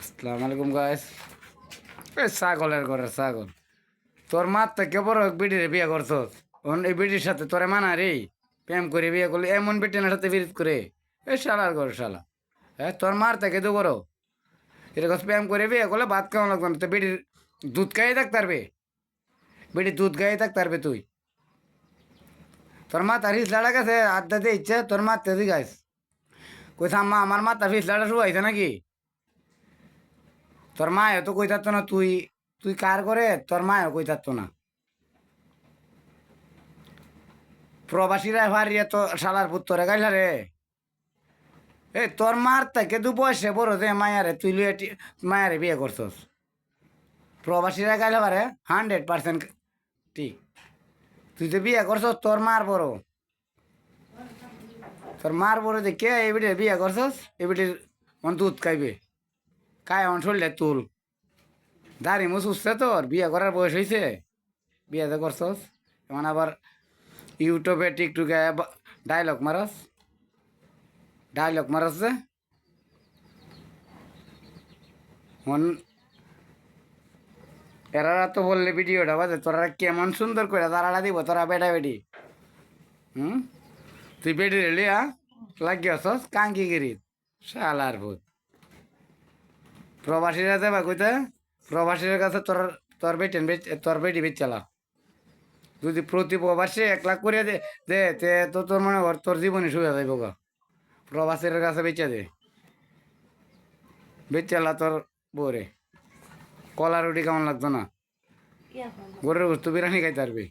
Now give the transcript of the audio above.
আসসালামু আলাইকুম গাইস। ছাগলের ঘরের ছাগল, তোর মার থেকে বড় বিটিরে বিয়ে করছস। এই বিটির সাথে তোরে মানা রে, প্রেম করে বিয়ে করলি এমন বিটিনের সাথে বিরিত করে। শালার ঘর শালা। হ্যাঁ, তোর মার থেকে তো বড় এরকম প্রেম করে বিয়ে করলে ভাত খাওয়া লাগতো না। তো বিটির দুধ খাইয়ে থাকতে পারবে, বিটির দুধ খাইয়ে থাকতে পারবে তুই। তোর মাথা ফিস লাড়া গেছে, আড্ডা দিয়ে ইচ্ছে তোর মারতে দি গাইস। কইস আম্মা আমার মাথা ফিস লাড়া শুরু হয়েছে নাকি? তোর মায়ও তো কই থাকতো না, তুই তুই কার করে তোর মায়ও কই থাকতো না। প্রবাসীরা হারিয়ে তো শালার পুত্তরে গাইলা রে। তোর মার থেকে দু বয়সে বড় যে মায়ারে তুই লুয়ে মায়ারে বিয়ে করছস। প্রবাসীরা গাইলে পারে 100% ঠিক। তুই তো বিয়ে করছস, তোর মার বড়, তোর মার বড় দেখে এই বিটে বিয়ে করছস। এই বিটির মন দুধ খাইবে, খায় অন শরীরে তুল। দাড়ি মুছ উঠছে, তোর বিয়ে করার বয়স হয়েছে, বিয়ে তো করছস। এমন আবার ইউটিউবে টিকটকে ডায়লগ মারস, ডায়লগ মারস যে মন। এরা তো বললে ভিডিওটা বাজে, তোরা কেমন সুন্দর করে তারাটা দিব তোরা বেটা বেটি। হুম, তুই বেটি রেলি লাগিয়েছস কাঙ্কিগিরি শালার ভূত। প্রবাসীরা দেবা কইতে, প্রবাসীর কাছে তোর তোর বেটেন তোর বেটি বেচ চালা। যদি প্রতি প্রবাসী 1 লাখ করে দে দে তে তো তোর মনে কর তোর জীবনে শুয়ে যাইব গা। প্রবাসীর কাছে বেচা দে, বেচ চালা তোর বরে। কলা রুটি কেমন লাগতো না? গরুর গোস্ত বিরিয়ানি খাইতে পারবি।